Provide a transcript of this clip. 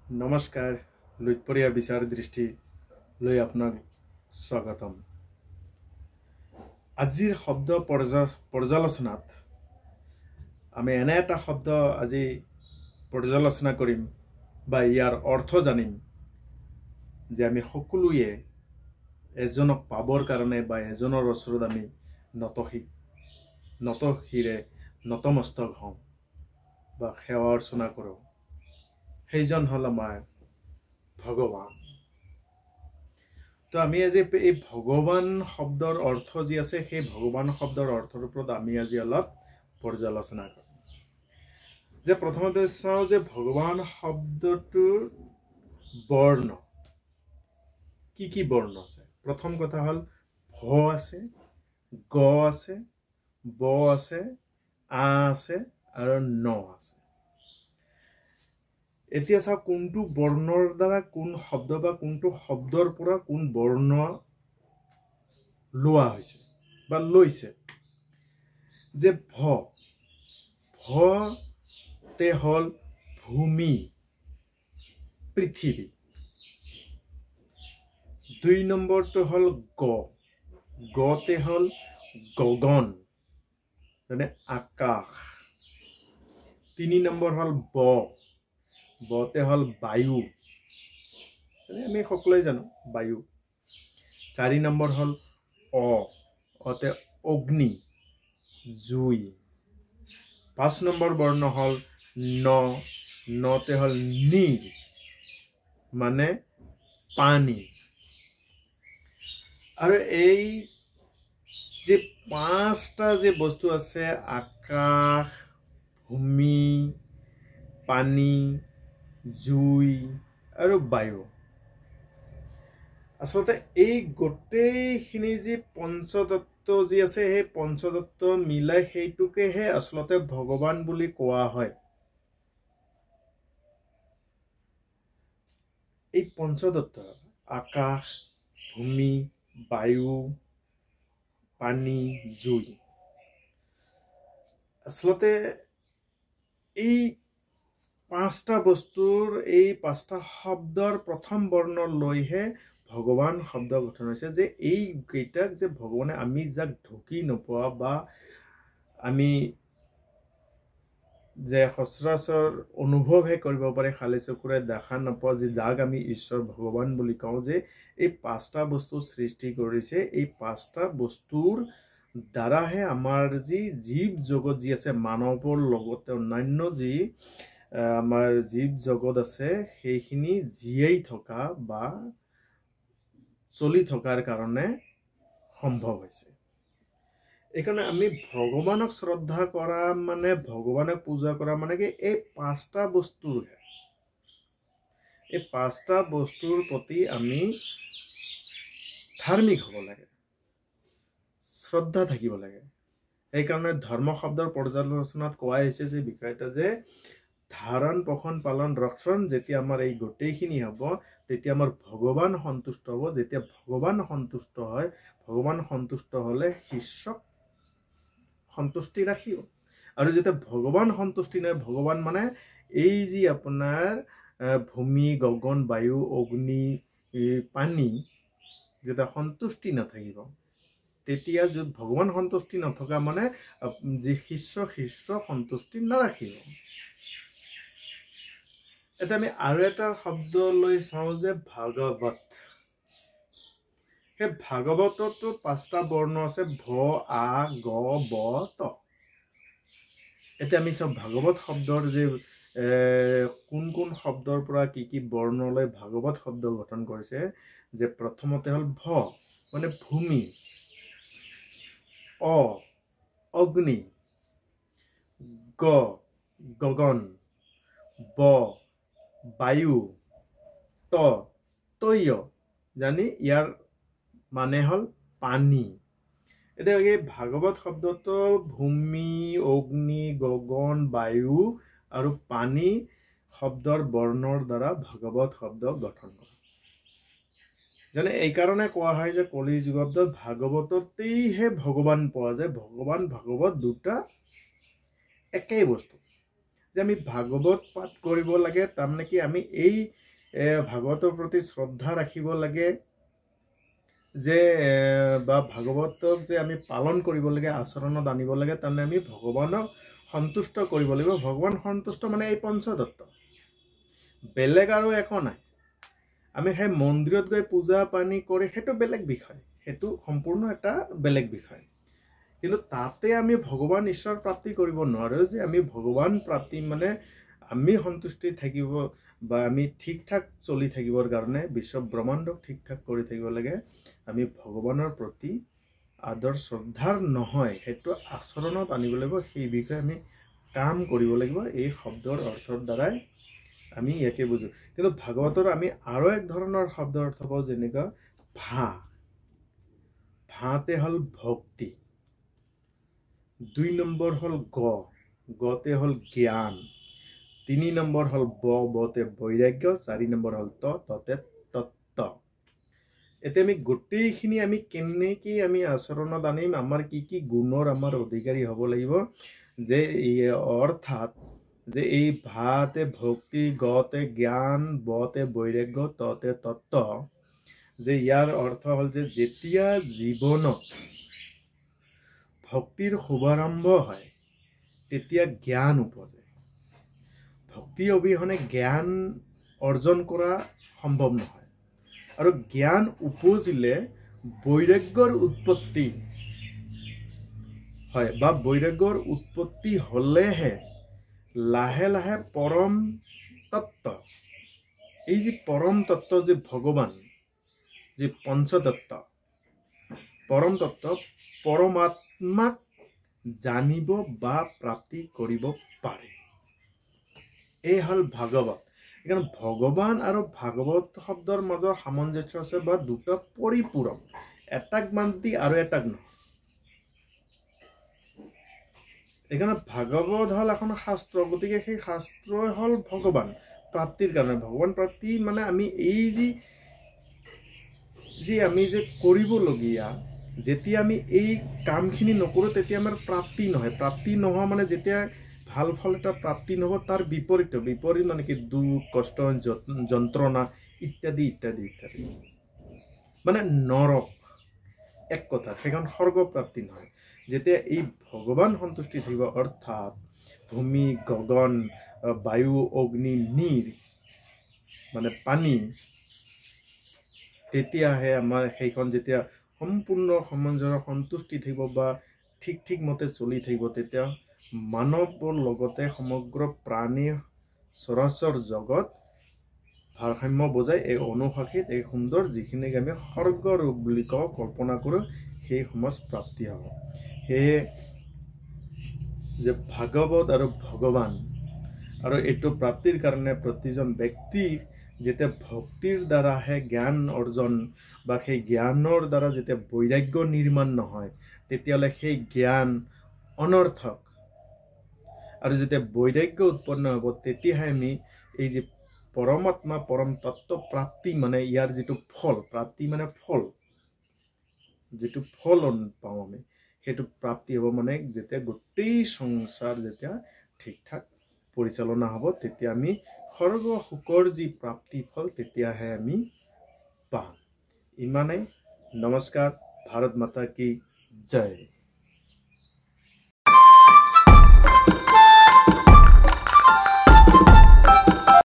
নমস্কাৰ লুইতপৰীয়া বিচাৰ দৃষ্টি লৈ আপোনাক স্বাগতম। আজিৰ শব্দ পৰ্যালোচনাত আমি এনে এটা শব্দ আজি পৰ্যালোচনা কৰিম বা ইয়াৰ অৰ্থ জানিম যে আমি সকলোৱে এজনক পাবৰ কাৰণে বা এজনৰ ওচৰত আমি নতশিৰে নতমস্তক হওঁ বা সেৱা অৰ্চনা কৰোঁ। সেইজন হল আমাৰ ভগৱান। তো আমি আজি এই ভগৱান শব্দৰ অৰ্থ যি আছে সেই ভগৱান শব্দৰ অৰ্থৰ ওপৰত আমি আজি অলপ পৰ্যালোচনা কৰিম। যে প্ৰথমতে চাওঁ যে ভগৱান শব্দটোৰ বৰ্ণ কি বৰ্ণ আছে। প্ৰথম কথা হল ভ আছে, গ আছে, ব আছে, আ আছে আৰু ন আছে। এতিয়া চাওঁ কোনটো বৰ্ণৰ দ্বাৰা কোন শব্দ বা কোনটো শব্দৰ পৰা কোন বৰ্ণ লোৱা হৈছে বা লৈছে। যে ভতে হল ভূমি, পৃথিৱী। ২ নম্বৰটো হল গতে হল গগন মানে আকাশ। ৩ নম্বৰ হল বতে হল বায়ু, আমি সকলোৱে জানো বায়ু। ৪ নম্বৰ হল অতে অগ্নি, জুই। ৫ নম্বৰ বৰ্ণ হল নতে হল নীৰ মানে পানী। আৰু এই যে ৫টা যে বস্তু আছে আকাশ, ভূমি, পানী, জুই আৰু বায়ু, আচলতে এই গোটেইখিনি যে পঞ্চতত্ব যি আছে সেই পঞ্চতত্ব মিলাই সেইটোকেহে আচলতে ভগৱান বুলি কোৱা হয়। এই পঞ্চতত্ব আকাশ, ভূমি, বায়ু, পানী, জুই, আচলতে এই ৫টা বস্তুৰ এই ৫টা শব্দৰ প্ৰথম বৰ্ণ লৈহে ভগৱান শব্দ গঠন হৈছে। যে এই কেইটাক যে ভগৱানে আমি যাক ঢুকি নোপোৱা বা আমি যে সচৰাচৰ অনুভৱহে কৰিব পাৰে, খালি চকুৰে দেখা নোপোৱা, যে যাক আমি ঈশ্বৰ ভগৱান বুলি কওঁ, যে এই ৫টা বস্তু সৃষ্টি কৰিছে। এই ৫টা বস্তুৰ দ্বাৰাহে আমাৰ যি জীৱ জগত যি আছে, মানৱৰ লগতে অন্যান্য যি আমাৰ জীৱ জগত আছে সেইখিনি জীয়াই থকা বা চলি থকাৰ কাৰণে সম্ভৱ হৈছে। এইকাৰণে আমি ভগৱানক শ্ৰদ্ধা কৰা মানে, ভগৱানক পূজা কৰা মানে কি এই ৫টা বস্তুৰ, এই ৫টা বস্তুৰ প্ৰতি আমি ধাৰ্মিক হ'ব লাগে, শ্ৰদ্ধা থাকিব লাগে। সেইকাৰণে ধৰ্ম শব্দৰ পৰ্যালোচনাত কোৱা হৈছে যে বিষয়টা যে ধাৰণ, পোষণ, পালন, ৰক্ষণ যেতিয়া আমাৰ এই গোটেইখিনি হ'ব তেতিয়া আমাৰ ভগৱান সন্তুষ্ট হ'ব। যেতিয়া ভগৱান সন্তুষ্ট হয়, ভগৱান সন্তুষ্ট হলে শিষ্যক সন্তুষ্টি ৰাখিব। আৰু যেতিয়া ভগৱান সন্তুষ্টি নাই, ভগৱান মানে এই যি আপোনাৰ ভূমি, গগন, বায়ু, অগ্নি, পানী যেতিয়া সন্তুষ্টি নাথাকিব, তেতিয়া যদি ভগৱান সন্তুষ্টি নথকা মানে যি শিষ্য সন্তুষ্টি নাৰাখিব। এতিয়া আমি আৰু এটা শব্দ লৈ চাওঁ যে ভাগৱত। সেই ভাগৱততো ৫টা বৰ্ণ আছে ভ, আ, গ, ব, ত। এতিয়া আমি চাওঁ ভাগৱত শব্দৰ যে কোন শব্দৰ পৰা কি বৰ্ণ লৈ ভাগৱত শব্দ গঠন কৰিছে। যে প্ৰথমতে হল ভ মানে ভূমি, অগ্নি, গগন, ব বায়ু, তৈয় জানি ইয়াৰ মানে হল পানী। এতিয়া এই ভাগৱত শব্দটো ভূমি, অগ্নি, গগন, বায়ু আৰু পানী শব্দৰ বৰ্ণৰ দ্বাৰা ভাগৱত শব্দ গঠন কৰে। যেনে এইকাৰণে কোৱা হয় যে কলি যুগত ভাগৱততেইহে ভগৱান পোৱা যায়। ভগৱান ভাগৱত দুটা একেই বস্তু। যে আমি ভাগৱত পাঠ কৰিব লাগে, তাৰমানে কি আমি এই ভাগৱতৰ প্ৰতি শ্ৰদ্ধা ৰাখিব লাগে, যে বা ভাগৱতক যে আমি পালন কৰিব লাগে, আচৰণত আনিব লাগে, তাৰমানে আমি ভগৱানক সন্তুষ্ট কৰিব লাগিব। ভগৱান সন্তুষ্ট মানে এই পঞ্চতত্ত্ব, বেলেগ আৰু একো নাই। আমি সেই মন্দিৰত গৈ পূজা পানী কৰি সেইটো বেলেগ বিষয়, সেইটো সম্পূৰ্ণ এটা বেলেগ বিষয়। কিন্তু তাতে আমি ভগৱান ঈশ্বৰ প্ৰাপ্তি কৰিব নোৱাৰোঁ। যে আমি ভগৱান প্ৰাপ্তি মানে আমি সন্তুষ্টি থাকিব বা আমি ঠিক ঠাক চলি থাকিবৰ কাৰণে বিশ্ব ব্ৰহ্মাণ্ডক ঠিক ঠাক কৰি থাকিব লাগে। আমি ভগৱানৰ প্ৰতি আদৰ শ্ৰদ্ধাৰ নহয়, সেইটো আচৰণত আনিব লাগিব, সেই বিষয়ে আমি কাম কৰিব লাগিব। এই শব্দৰ অৰ্থৰ দ্বাৰাই আমি ইয়াকে বুজো। কিন্তু ভাগৱতৰ আমি আৰু এক ধৰণৰ শব্দৰ অৰ্থ পাওঁ, যেনেকুৱা ভাতে হ'ল ভক্তি, 2 নম্বৰ হ'ল গতে হ'ল জ্ঞান, 3 নম্বৰ হ'ল বতে বৈৰাগ্য, 4 নম্বৰ হ'ল ততে তত্ত্ব। এতিয়া আমি গোটেইখিনি আমি কেনেকৈ আমি আচৰণত আনিম, আমাৰ কি কি গুণৰ আমাৰ অধিকাৰী হ'ব লাগিব, যে অৰ্থাৎ যে এই ভাতে ভক্তি, গতে জ্ঞান, বতে বৈৰাগ্য, ততে তত্ত্ব, যে ইয়াৰ অৰ্থ হ'ল যে যেতিয়া জীৱনত ভক্তিৰ শুভাৰম্ভ হয় তেতিয়া জ্ঞান উপজে। ভক্তি অবিহনে জ্ঞান অৰ্জন কৰা সম্ভৱ নহয়, আৰু জ্ঞান উপজিলে বৈৰাগ্যৰ উৎপত্তি হয়, বা বৈৰাগ্যৰ উৎপত্তি হ'লেহে লাহে লাহে পৰম তত্ত্ব, এই যে পৰম তত্ত্ব যে ভগৱান, যে পঞ্চতত্ত্ব, পৰম তত্ত্ব পৰমাত্মাক জানিব বা প্ৰাপ্তি কৰিব পাৰে। এই হ'ল ভাগৱত। সেইকাৰণে ভগৱান আৰু ভাগৱত শব্দৰ মাজৰ সামঞ্জস্য আছে, বা দুটা পৰিপূৰক, এটাক মান্তি আৰু এটাক নহয়। সেইকাৰণে ভাগৱত হ'ল এখন শাস্ত্ৰ, গতিকে সেই শাস্ত্ৰই হ'ল ভগৱান প্ৰাপ্তিৰ কাৰণে। ভগৱান প্ৰাপ্তি মানে আমি এই যে আমি যে কৰিবলগীয়া, যেতিয়া আমি এই কামখিনি নকৰোঁ তেতিয়া আমাৰ প্ৰাপ্তি নহয়। প্ৰাপ্তি নোহোৱা মানে যেতিয়া ভাল ফল এটা প্ৰাপ্তি নহ'ব, তাৰ বিপৰীত মানে কি দুখ, কষ্ট, যন্ত্ৰণা ইত্যাদি ইত্যাদি ইত্যাদি, মানে নৰক এক কথা, সেইখন স্বৰ্গ প্ৰাপ্তি নহয়। যেতিয়া এই ভগৱান সন্তুষ্টি থাকিব, অৰ্থাৎ ভূমি, গগন, বায়ু, অগ্নি, নীৰ মানে পানী, তেতিয়াহে আমাৰ সেইখন যেতিয়া সম্পূৰ্ণ সমঞ্জসৰ সন্তুষ্টি থাকিব বা ঠিক মতে চলি থাকিব, তেতিয়া মানৱৰ লগতে সমগ্ৰ প্ৰাণী চৰাচৰ জগত ভাৰসাম্য বজাই এই অনুশাসিত এই সুন্দৰ যিখিনিক আমি স্বৰ্গ ৰূপ বুলি কওঁ, কল্পনা কৰোঁ, সেই সমাজ প্ৰাপ্তি হ'ব। সেয়ে যে ভাগৱত আৰু ভগৱান, আৰু এইটো প্ৰাপ্তিৰ কাৰণে প্ৰতিজন ব্যক্তিৰ যেতিয়া ভক্তিৰ দ্বাৰাহে জ্ঞান অৰ্জন, বা সেই জ্ঞানৰ দ্বাৰা যেতিয়া বৈৰাগ্য নিৰ্মাণ নহয়, তেতিয়াহ'লে সেই জ্ঞান অনৰ্থক। আৰু যেতিয়া বৈৰাগ্য উৎপন্ন হ'ব, তেতিয়াহে আমি এই যে পৰমাত্মা পৰম তত্ত্ব প্ৰাপ্তি, মানে ইয়াৰ যিটো ফল, প্ৰাপ্তি মানে ফল, যিটো ফল পাওঁ আমি, সেইটো প্ৰাপ্তি হ'ব। মানে যেতিয়া গোটেই সংসাৰ যেতিয়া ঠিক ঠাক পৰিচালনা হ'ব, তেতিয়া আমি স্বৰ্গ সুখৰ যি প্ৰাপ্তি ফল, তেতিয়াহে আমি পাম। ইমানেই। নমস্কাৰ। ভাৰত মাতা কি জয়।